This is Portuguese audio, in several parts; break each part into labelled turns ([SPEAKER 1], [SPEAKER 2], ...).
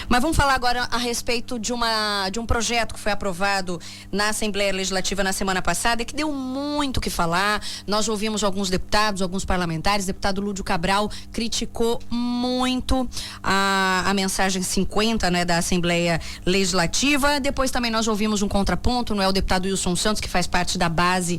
[SPEAKER 1] Mas vamos falar agora a respeito de um projeto que foi aprovado na Assembleia Legislativa na semana passada e que deu muito o que falar. Nós ouvimos alguns deputados, alguns parlamentares. O deputado Lúdio Cabral criticou muito a mensagem 50, né, da Assembleia Legislativa. Depois também nós ouvimos um contraponto, não é, o deputado Wilson Santos, que faz parte da base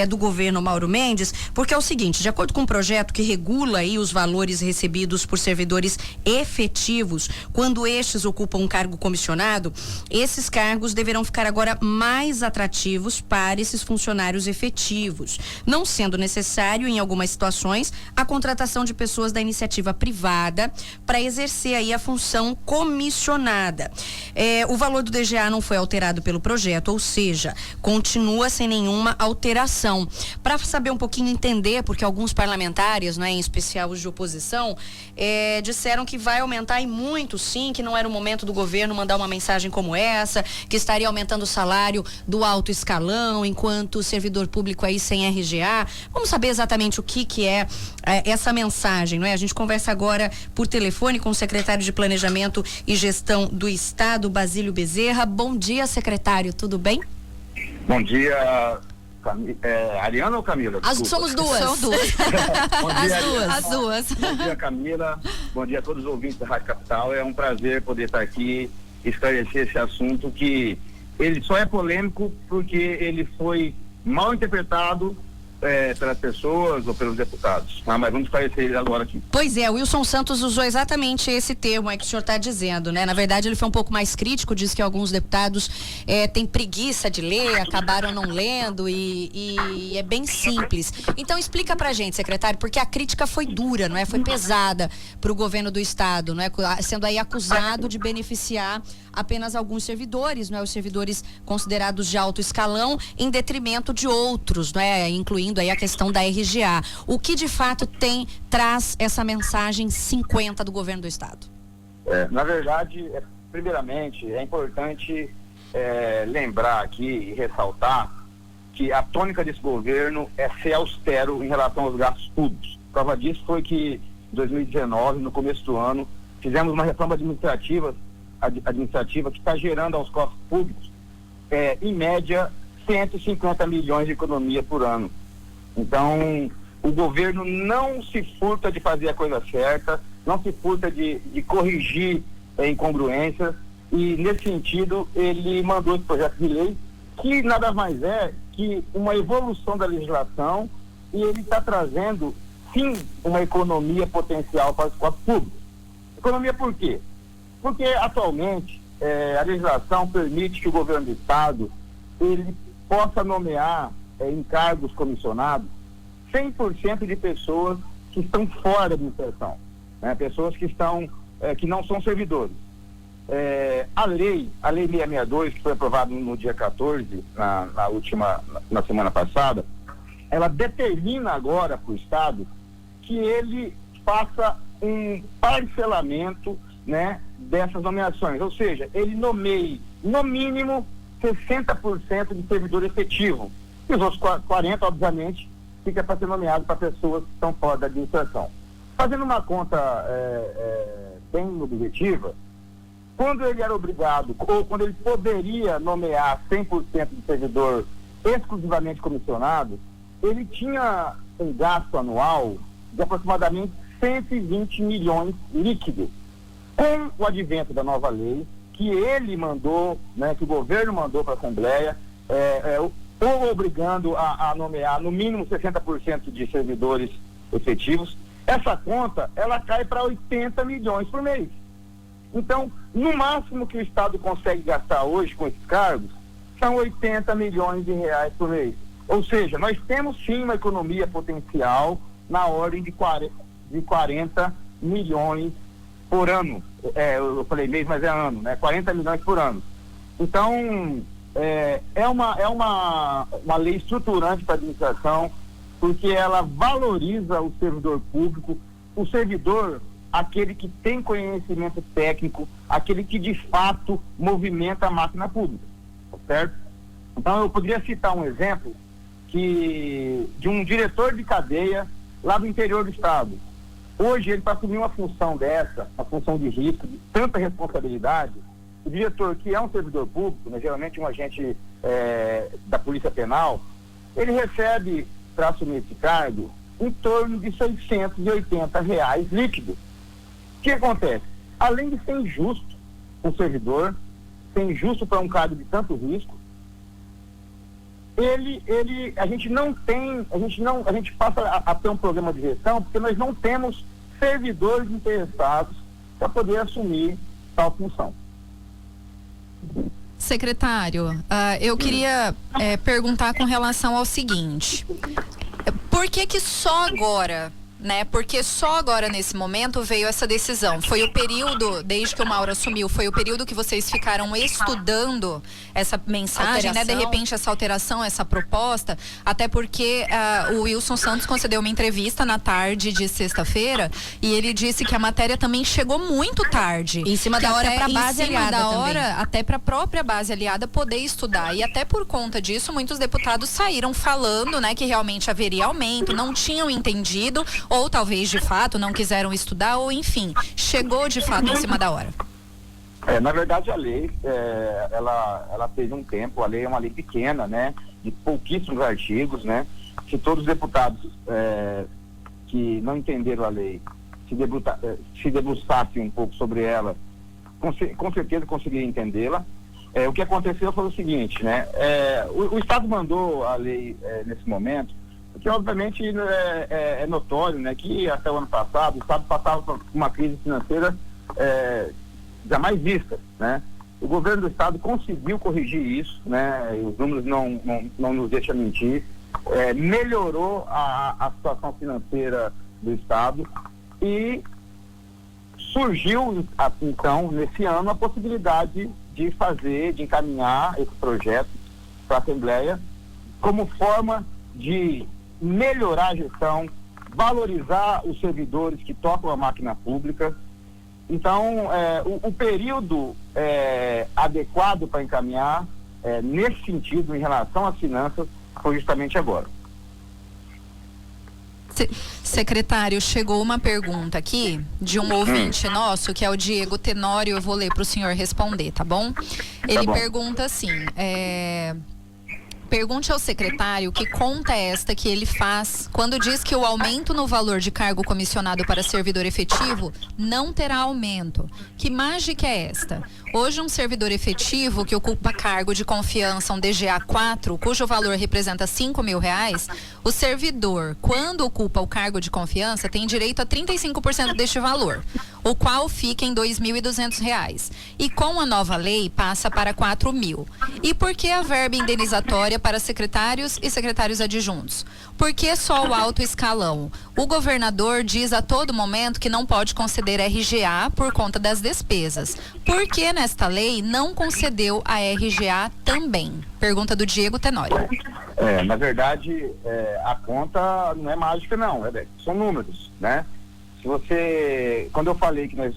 [SPEAKER 1] do governo Mauro Mendes, porque é o seguinte: de acordo com um projeto que regula aí os valores recebidos por servidores efetivos, quando estes ocupam um cargo comissionado, esses cargos deverão ficar agora mais atrativos para esses funcionários efetivos, não sendo necessário, em algumas situações, a contratação de pessoas da iniciativa privada para exercer aí a função comissionada. O valor do DGA não foi alterado pelo projeto, ou seja, continua sem nenhuma alteração. Para saber um pouquinho, entender, porque alguns parlamentares, né, em especial os de oposição, disseram que vai aumentar e muito, sim, que não era o momento do governo mandar uma mensagem como essa, que estaria aumentando o salário do alto escalão, enquanto servidor público aí sem RGA. Vamos saber exatamente o que é essa mensagem, não é? A gente conversa agora por telefone com o secretário de Planejamento e Gestão do Estado, Basílio Bezerra. Bom dia, secretário, tudo bem?
[SPEAKER 2] Bom dia, Ariana ou Camila?
[SPEAKER 1] Somos duas. São duas.
[SPEAKER 2] Bom dia,
[SPEAKER 1] as duas.
[SPEAKER 2] Bom dia, Camila. Bom dia a todos os ouvintes da Rádio Capital. É um prazer poder estar aqui e esclarecer esse assunto, que ele só é polêmico porque ele foi mal interpretado pelas pessoas ou pelos deputados. Mas vamos esclarecer ele agora aqui.
[SPEAKER 1] Pois é, o Wilson Santos usou exatamente esse termo aí que o senhor está dizendo, né? Na verdade, ele foi um pouco mais crítico, diz que alguns deputados têm preguiça de ler, acabaram não lendo e é bem simples. Então, explica pra gente, secretário, porque a crítica foi dura, não é? Foi pesada para o governo do estado, não é? Sendo aí acusado de beneficiar apenas alguns servidores, não é? Os servidores considerados de alto escalão, em detrimento de outros, não é? Incluindo aí a questão da RGA. O que de fato traz essa mensagem 50 do governo do estado?
[SPEAKER 2] Na verdade, primeiramente, é importante lembrar aqui e ressaltar que a tônica desse governo é ser austero em relação aos gastos públicos. Prova disso foi que em 2019, no começo do ano, fizemos uma reforma administrativa que está gerando aos cofres públicos, em média, 150 milhões de economia por ano. Então, o governo não se furta de fazer a coisa certa, não se furta de corrigir incongruências, e, nesse sentido, ele mandou esse projeto de lei, que nada mais é que uma evolução da legislação, e ele está trazendo, sim, uma economia potencial para os cofres públicos. Economia por quê? Porque, atualmente, a legislação permite que o governo do estado ele possa nomear em cargos comissionados 100% de pessoas que estão fora da administração, né? Pessoas que não são servidores. A lei 662, que foi aprovada no dia 14, na semana passada, ela determina agora para o estado que ele faça um parcelamento, né, dessas nomeações, ou seja, ele nomeie no mínimo 60% de servidor efetivo, e os outros 40%, obviamente, fica para ser nomeado para pessoas que estão fora da administração. Fazendo uma conta bem objetiva, quando ele era obrigado, ou quando ele poderia nomear 100% de servidor exclusivamente comissionado, ele tinha um gasto anual de aproximadamente 120 milhões líquidos. Com o advento da nova lei, que ele mandou, né, que o governo mandou para a Assembleia, ou obrigando a nomear no mínimo 60% de servidores efetivos, essa conta, ela cai para 80 milhões por mês. Então, no máximo que o Estado consegue gastar hoje com esses cargos, são 80 milhões de reais por mês. Ou seja, nós temos sim uma economia potencial na ordem de 40 milhões por ano. Eu falei mês, mas é ano, né? 40 milhões por ano. Então, é uma lei estruturante para a administração, porque ela valoriza o servidor público, o servidor, aquele que tem conhecimento técnico, aquele que de fato movimenta a máquina pública, certo? Então, eu poderia citar um exemplo de um diretor de cadeia lá do interior do estado. Hoje, ele, para assumir uma função dessa, uma função de risco, de tanta responsabilidade, o diretor, que é um servidor público, né, geralmente um agente da Polícia Penal, ele recebe, para assumir esse cargo, em torno de R$ 680 líquido. O que acontece? Além de ser injusto com o servidor, ser injusto para um cargo de tanto risco, a gente passa a ter um problema de gestão porque nós não temos servidores interessados para poder assumir tal função.
[SPEAKER 3] Secretário, eu queria perguntar com relação ao seguinte: por que só agora, né? Porque só agora, nesse momento, veio essa decisão? Foi o período, desde que o Mauro assumiu, foi o período que vocês ficaram estudando essa mensagem, né? De repente, essa alteração, essa proposta, até porque o Wilson Santos concedeu uma entrevista na tarde de sexta-feira e ele disse que a matéria também chegou muito tarde.
[SPEAKER 1] Em cima da hora para a base aliada também.
[SPEAKER 3] Até para a própria base aliada poder estudar. E até por conta disso, muitos deputados saíram falando, né, que realmente haveria aumento, não tinham entendido, ou talvez de fato não quiseram estudar, ou enfim, chegou de fato em cima da hora.
[SPEAKER 2] Na verdade, a lei, ela teve um tempo, a lei é uma lei pequena, né, de pouquíssimos artigos, né. Se todos os deputados que não entenderam a lei se debruçassem um pouco sobre ela, com certeza conseguiriam entendê-la. O que aconteceu foi o seguinte, né, o Estado mandou a lei nesse momento, porque obviamente é notório, né, que até o ano passado o Estado passava por uma crise financeira jamais vista, né. O governo do Estado conseguiu corrigir isso, né, e os números não nos deixam mentir, melhorou a situação financeira do Estado e surgiu, então, nesse ano, a possibilidade de encaminhar esse projeto para a Assembleia como forma de melhorar a gestão, valorizar os servidores que tocam a máquina pública. Então, o período adequado para encaminhar, nesse sentido, em relação às finanças, foi justamente agora.
[SPEAKER 3] Secretário, chegou uma pergunta aqui de um ouvinte nosso, que é o Diego Tenório. Eu vou ler para o senhor responder, tá bom? Ele pergunta assim: pergunte ao secretário que conta é esta que ele faz quando diz que o aumento no valor de cargo comissionado para servidor efetivo não terá aumento. Que mágica é esta? Hoje, um servidor efetivo que ocupa cargo de confiança, um DGA 4, cujo valor representa R$5.000, o servidor, quando ocupa o cargo de confiança, tem direito a 35% deste valor, o qual fica em R$2.200. E com a nova lei, passa para R$4.000. E por que a verba indenizatória para secretários e secretários adjuntos? Por que só o alto escalão? O governador diz a todo momento que não pode conceder RGA por conta das despesas. Por que nesta lei não concedeu a RGA também? Pergunta do Diego Tenório.
[SPEAKER 2] Na verdade, a conta não é mágica, não. São números, né? Quando eu falei que nós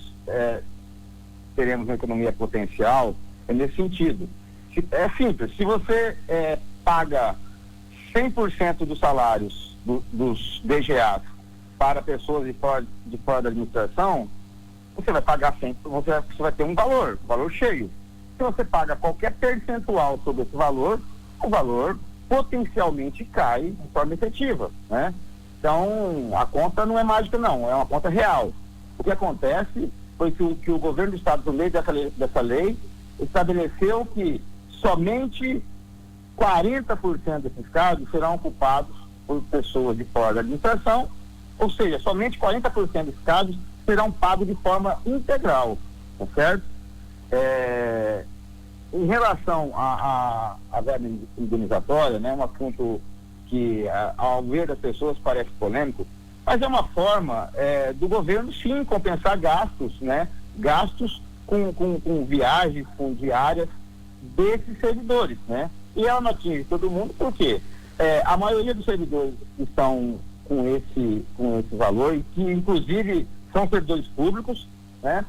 [SPEAKER 2] teremos uma economia potencial, é nesse sentido. É simples. Se você paga 100% dos salários dos DGAs para pessoas de fora da administração, você vai pagar sempre, você vai ter um valor cheio. Se você paga qualquer percentual sobre esse valor, o valor potencialmente cai de forma efetiva, né? Então, a conta não é mágica, não, é uma conta real. O que acontece foi que o governo do Estado, por meio dessa lei, estabeleceu que somente 40% desses cargos serão ocupados por pessoas de fora da administração, ou seja, somente 40% desses cargos serão pagos de forma integral, tá certo? Em relação à verba indenizatória, né, um assunto que, ao ver das pessoas, parece polêmico, mas é uma forma do governo, sim, compensar gastos, né, gastos com viagens, com diárias desses servidores, né? E ela não atinge todo mundo, porque a maioria dos servidores estão com esse valor, e que inclusive são servidores públicos, né?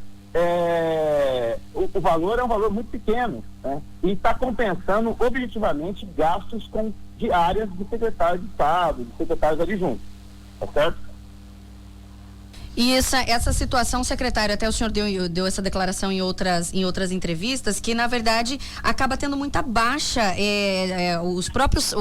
[SPEAKER 2] O valor é um valor muito pequeno, né? E está compensando objetivamente gastos com diárias de secretários de Estado, de secretários adjuntos, tá certo?
[SPEAKER 1] E essa situação, secretário, até o senhor deu essa declaração em outras entrevistas, que na verdade acaba tendo muita baixa, os próprios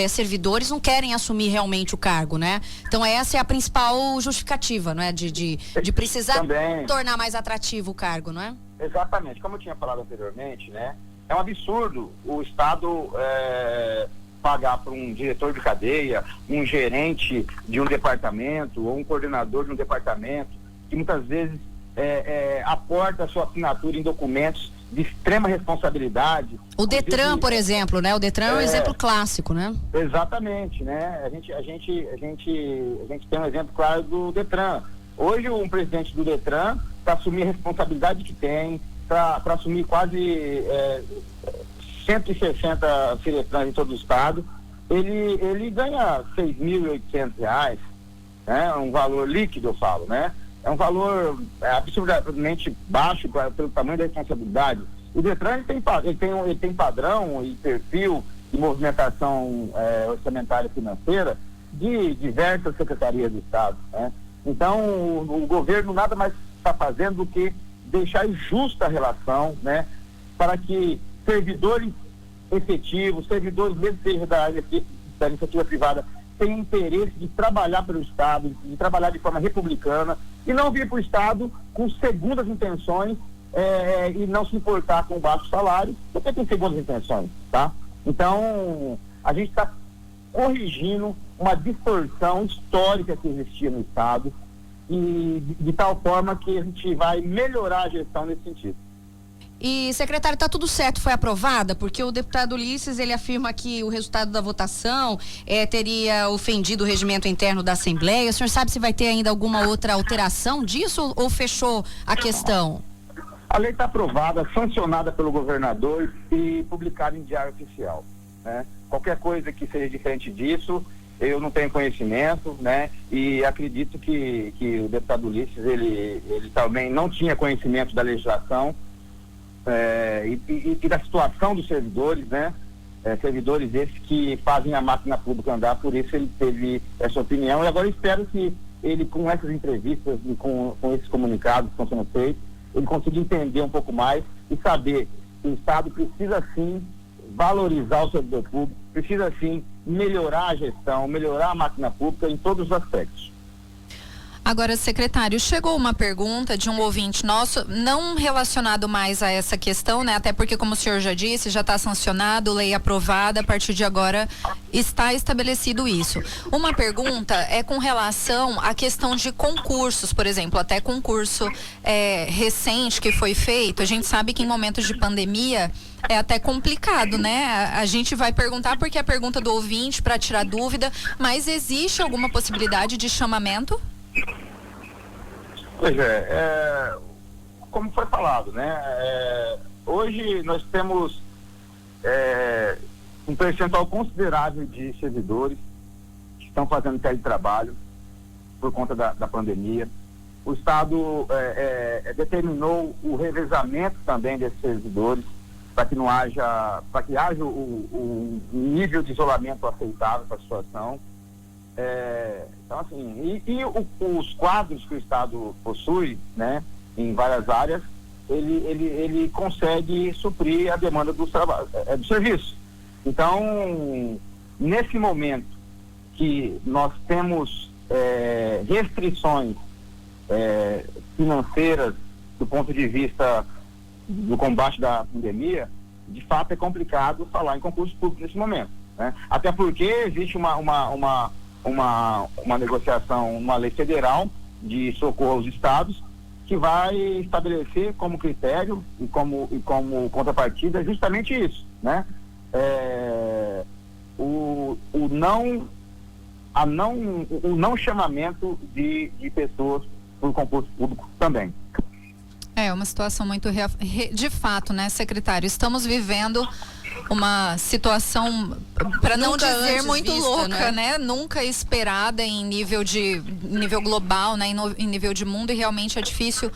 [SPEAKER 1] servidores não querem assumir realmente o cargo, né? Então essa é a principal justificativa, não é? De precisar
[SPEAKER 2] Também
[SPEAKER 1] tornar mais atrativo o cargo, não é?
[SPEAKER 2] Exatamente, como eu tinha falado anteriormente, né? É um absurdo o Estado pagar para um diretor de cadeia, um gerente de um departamento ou um coordenador de um departamento, que muitas vezes aporta a sua assinatura em documentos de extrema responsabilidade.
[SPEAKER 1] O Detran, por exemplo, né? O Detran é um exemplo clássico, né?
[SPEAKER 2] Exatamente, né? A gente tem um exemplo claro do Detran. Hoje um presidente do Detran, para assumir a responsabilidade que tem, para assumir quase 160 firetrans em todo o estado, ele ganha R$6.800, né? Um valor líquido, eu falo, né? É um valor absurdamente baixo pelo tamanho da responsabilidade. O Detran ele tem padrão e perfil de movimentação orçamentária financeira de diversas secretarias do Estado, né? Então, o governo nada mais está fazendo do que deixar justa a relação, né? Para que servidores efetivos, servidores mesmo seja da iniciativa privada, tenham interesse de trabalhar pelo Estado, de trabalhar de forma republicana e não vir para o Estado com segundas intenções e não se importar com o baixo salário, porque tem segundas intenções, tá? Então, a gente está corrigindo uma distorção histórica que existia no Estado e de tal forma que a gente vai melhorar a gestão nesse sentido.
[SPEAKER 1] E, secretário, está tudo certo, foi aprovada? Porque o deputado Ulisses, ele afirma que o resultado da votação teria ofendido o regimento interno da Assembleia. O senhor sabe se vai ter ainda alguma outra alteração disso ou fechou a questão?
[SPEAKER 2] A lei está aprovada, sancionada pelo governador e publicada em diário oficial, né? Qualquer coisa que seja diferente disso, eu não tenho conhecimento, né? E acredito que o deputado Ulisses, ele também não tinha conhecimento da legislação, e da situação dos servidores, né? Servidores esses que fazem a máquina pública andar, por isso ele teve essa opinião. E agora eu espero que ele, com essas entrevistas e com esses comunicados que estão sendo feitos, ele consiga entender um pouco mais e saber que o Estado precisa sim valorizar o servidor público, precisa sim melhorar a gestão, melhorar a máquina pública em todos os aspectos.
[SPEAKER 3] Agora, secretário, chegou uma pergunta de um ouvinte nosso, não relacionado mais a essa questão, né? Até porque, como o senhor já disse, já está sancionado, lei aprovada, a partir de agora está estabelecido isso. Uma pergunta é com relação à questão de concursos, por exemplo, até concurso recente que foi feito. A gente sabe que em momentos de pandemia é até complicado, né? A gente vai perguntar porque é a pergunta do ouvinte para tirar dúvida, mas existe alguma possibilidade de chamamento?
[SPEAKER 2] Pois como foi falado, né? Hoje nós temos um percentual considerável de servidores que estão fazendo teletrabalho por conta da pandemia. O Estado determinou o revezamento também desses servidores para que haja o nível de isolamento aceitável para a situação. Então, assim, os quadros que o Estado possui, né, em várias áreas, ele consegue suprir a demanda do serviço. Então, nesse momento que nós temos restrições financeiras do ponto de vista do combate da pandemia, de fato é complicado falar em concurso público nesse momento, né? Até porque existe uma negociação, uma lei federal de socorro aos estados que vai estabelecer como critério e como contrapartida justamente isso, né? O não chamamento de pessoas por concurso público também.
[SPEAKER 3] É uma situação muito de fato, né, secretário? Estamos vivendo uma situação, para não dizer muito vista, louca, né? Nunca esperada em nível global, né? Em nível de mundo, e realmente é difícil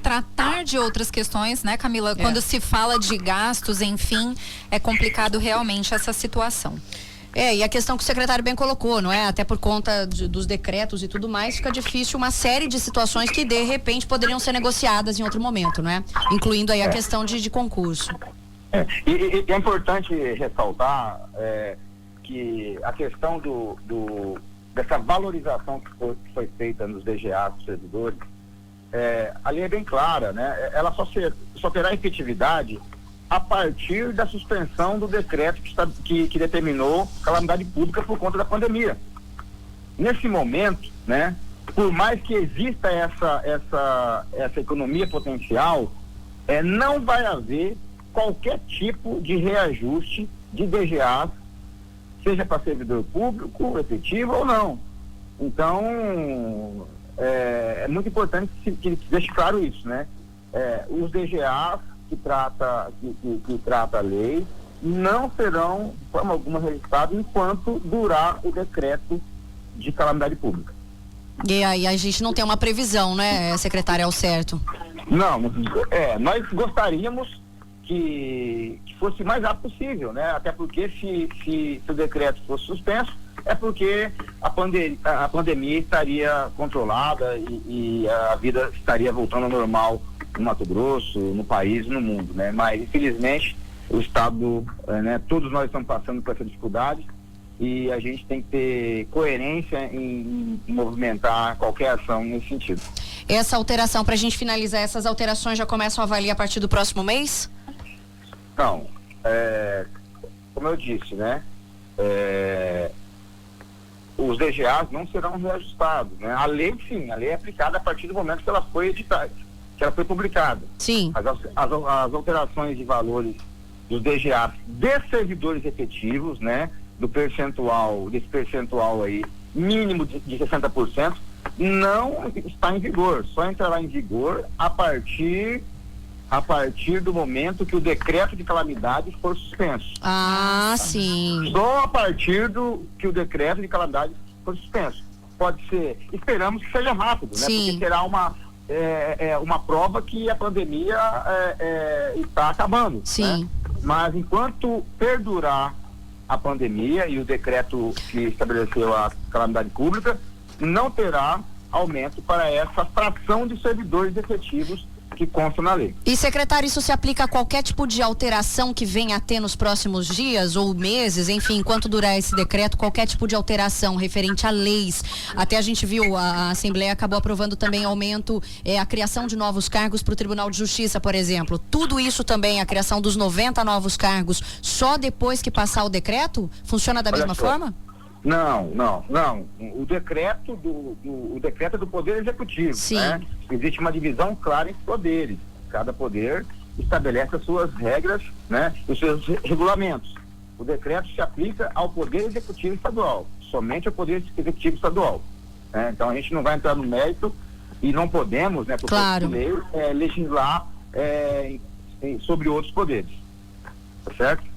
[SPEAKER 3] tratar de outras questões, né, Camila? Quando se fala de gastos, enfim, é complicado realmente essa situação.
[SPEAKER 1] E a questão que o secretário bem colocou, não é? Até por conta dos decretos e tudo mais, fica difícil uma série de situações que de repente poderiam ser negociadas em outro momento, não é? Incluindo aí a questão de concurso.
[SPEAKER 2] E é importante ressaltar que a questão dessa valorização que foi feita nos DGA dos servidores, a lei é bem clara, né? Ela só terá efetividade a partir da suspensão do decreto que determinou calamidade pública por conta da pandemia. Nesse momento, né, por mais que exista essa economia potencial, não vai haver qualquer tipo de reajuste de DGA, seja para servidor público, efetivo ou não. Então, é muito importante que deixe claro isso, né? Os DGAs que trata a lei não serão, de forma alguma, registrados enquanto durar o decreto de calamidade pública.
[SPEAKER 1] E aí a gente não tem uma previsão, né, secretário, ao certo?
[SPEAKER 2] Não, nós gostaríamos que fosse o mais rápido possível, né? Até porque se o decreto fosse suspenso, é porque a pandemia estaria controlada e a vida estaria voltando ao normal no Mato Grosso, no país e no mundo, né? Mas, infelizmente, o Estado, todos nós estamos passando por essa dificuldade e a gente tem que ter coerência em movimentar qualquer ação nesse sentido.
[SPEAKER 1] Essa alteração, para a gente finalizar, essas alterações já começam a valer a partir do próximo mês?
[SPEAKER 2] Não, como eu disse, né? Os DGAs não serão reajustados, né? A lei, sim, a lei é aplicada a partir do momento que ela foi editada, que ela foi publicada.
[SPEAKER 1] Sim.
[SPEAKER 2] As alterações de valores dos DGAs de servidores efetivos, né? Desse percentual aí, mínimo de 60%, não está em vigor. Só entrará em vigor a partir do momento que o decreto de calamidade for suspenso.
[SPEAKER 1] Ah, sim.
[SPEAKER 2] Só a partir que o decreto de calamidade for suspenso. Pode ser, esperamos que seja rápido, né?
[SPEAKER 1] Sim.
[SPEAKER 2] Porque será uma prova que a pandemia está acabando.
[SPEAKER 1] Sim.
[SPEAKER 2] Né? Mas enquanto perdurar a pandemia e o decreto que estabeleceu a calamidade pública, não terá aumento para essa fração de servidores efetivos que consta na lei.
[SPEAKER 1] E, secretário, isso se aplica a qualquer tipo de alteração que venha a ter nos próximos dias ou meses, enfim, enquanto durar esse decreto, qualquer tipo de alteração referente a leis. Até a gente viu, a Assembleia acabou aprovando também aumento, a criação de novos cargos para o Tribunal de Justiça, por exemplo. Tudo isso também, a criação dos 90 novos cargos, só depois que passar o decreto? Funciona da mesma forma?
[SPEAKER 2] Não. O decreto é do Poder Executivo.
[SPEAKER 1] Sim.
[SPEAKER 2] Né? Existe uma divisão clara entre poderes. Cada poder estabelece as suas regras, né? Os seus regulamentos. O decreto se aplica ao Poder Executivo Estadual, somente ao Poder Executivo Estadual. Né? Então a gente não vai entrar no mérito e não podemos, né, por
[SPEAKER 1] claro,
[SPEAKER 2] lei, legislar sobre outros poderes. Tá certo?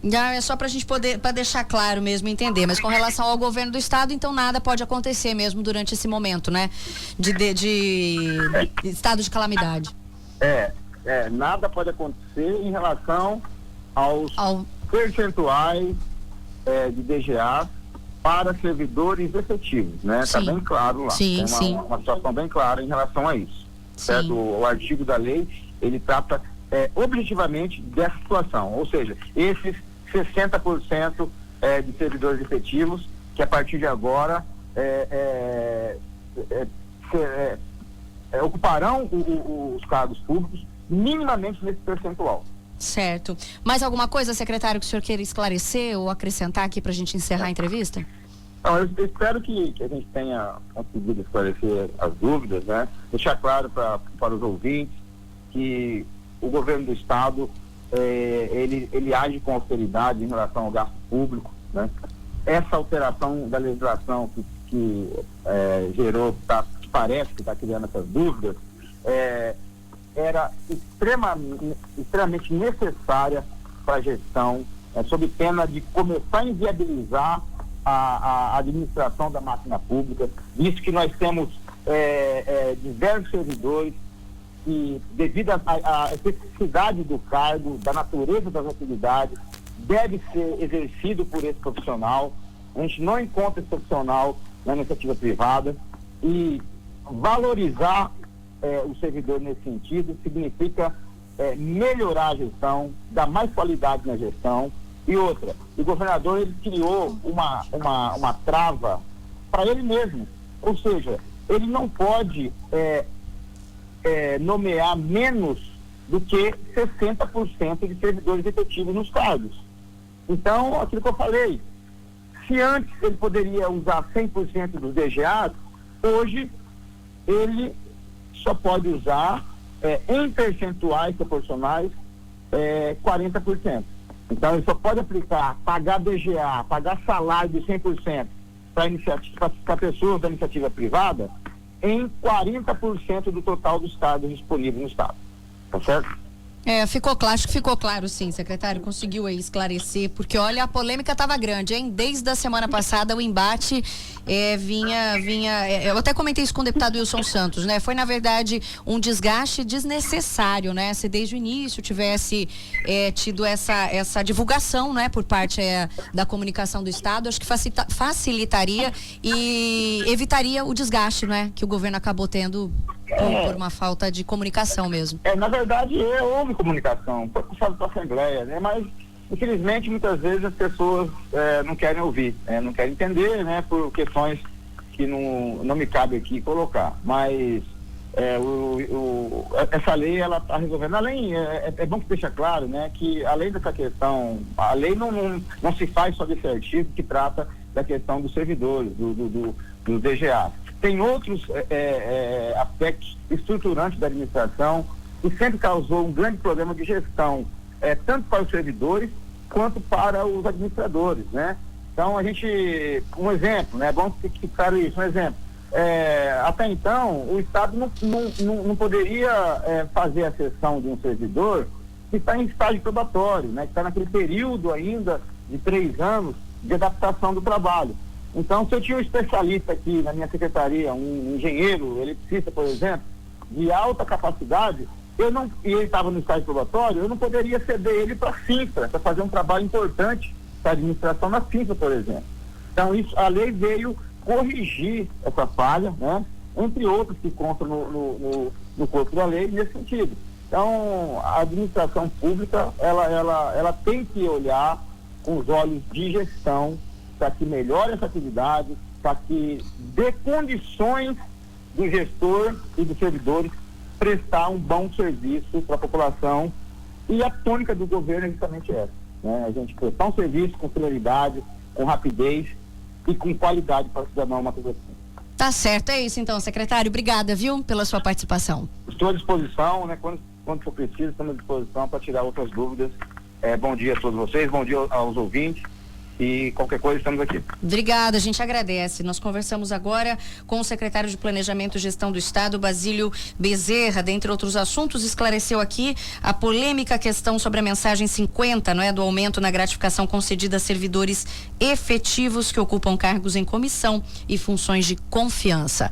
[SPEAKER 1] É só pra gente poder, para deixar claro mesmo, entender, mas com relação ao governo do estado, então nada pode acontecer mesmo durante esse momento, né? De estado de calamidade.
[SPEAKER 2] Nada pode acontecer em relação aos percentuais de DGA para servidores efetivos, né? Tá bem claro lá.
[SPEAKER 1] Sim,
[SPEAKER 2] tem uma situação bem clara em relação a isso. Certo? O artigo da lei, ele trata objetivamente dessa situação, ou seja, esses 60% de servidores efetivos que a partir de agora ocuparão os cargos públicos minimamente nesse percentual.
[SPEAKER 1] Certo. Mais alguma coisa, secretário, que o senhor queira esclarecer ou acrescentar aqui para a gente encerrar a entrevista?
[SPEAKER 2] Não, eu espero que a gente tenha conseguido esclarecer as dúvidas, né? Deixar claro para os ouvintes que o governo do estado ele age com austeridade em relação ao gasto público, né? Essa alteração da legislação que gerou, que parece que está criando essas dúvidas, era extremamente necessária para a gestão, sob pena de começar a inviabilizar a administração da máquina pública, visto que nós temos diversos servidores e, devido à especificidade do cargo, da natureza das atividades, deve ser exercido por esse profissional. A gente não encontra esse profissional na iniciativa privada, e valorizar o servidor nesse sentido significa melhorar a gestão, dar mais qualidade na gestão. E outra, o governador ele criou uma trava para ele mesmo, ou seja, ele não pode nomear menos do que 60% de servidores efetivos nos cargos. Então, aquilo que eu falei, se antes ele poderia usar 100% dos DGAs, hoje ele só pode usar em percentuais proporcionais 40%. Então ele só pode pagar DGA, pagar salário de 100% para pessoas da iniciativa privada em 40% do total dos cargos disponíveis no Estado. Tá certo?
[SPEAKER 1] Acho que ficou claro, sim, secretário, conseguiu aí esclarecer, porque olha, a polêmica estava grande, hein? Desde a semana passada o embate vinha, eu até comentei isso com o deputado Wilson Santos, né? Foi, na verdade, um desgaste desnecessário, né? Se desde o início tivesse tido essa divulgação, né? Por parte da comunicação do Estado, acho que facilitaria e evitaria o desgaste, né? Que o governo acabou tendo por uma falta de comunicação mesmo.
[SPEAKER 2] Na verdade, houve comunicação, foi puxado para a Assembleia, né? Mas, infelizmente, muitas vezes as pessoas não querem ouvir, não querem entender, né? Por questões que não me cabe aqui colocar. Mas essa lei, ela está resolvendo. Além, é bom que deixa claro, né? Que além dessa questão, a lei não se faz só desse artigo que trata da questão dos servidores, dos DGA. Tem outros aspectos estruturantes da administração que sempre causou um grande problema de gestão, tanto para os servidores quanto para os administradores, né? Então, um exemplo, né? É bom que fique claro isso, um exemplo. Até então, o Estado não poderia fazer a cessão de um servidor que está em estágio probatório, né? Que está naquele período ainda de 3 anos de adaptação do trabalho. Então, se eu tinha um especialista aqui na minha secretaria, um engenheiro eletricista, por exemplo, de alta capacidade, e ele estava no estágio probatório, eu não poderia ceder ele para a Cintra, para fazer um trabalho importante para a administração na Cintra, por exemplo. Então, a lei veio corrigir essa falha, né? Entre outras que constam no corpo da lei, nesse sentido. Então, a administração pública, ela tem que olhar com os olhos de gestão para que melhore essa atividade, para que dê condições do gestor e dos servidores prestar um bom serviço para a população. E a tônica do governo é justamente essa, né? A gente prestar um serviço com celeridade, com rapidez e com qualidade para o cidadão mato-grossense.
[SPEAKER 1] Tá certo, é isso então, secretário. Obrigada, viu, pela sua participação.
[SPEAKER 2] Estou à disposição, né? Quando for preciso, estamos à disposição para tirar outras dúvidas. Bom dia a todos vocês, bom dia aos ouvintes. E qualquer coisa, estamos aqui.
[SPEAKER 1] Obrigada, a gente agradece. Nós conversamos agora com o secretário de Planejamento e Gestão do Estado, Basílio Bezerra, dentre outros assuntos, esclareceu aqui a polêmica questão sobre a mensagem 50, não é, do aumento na gratificação concedida a servidores efetivos que ocupam cargos em comissão e funções de confiança.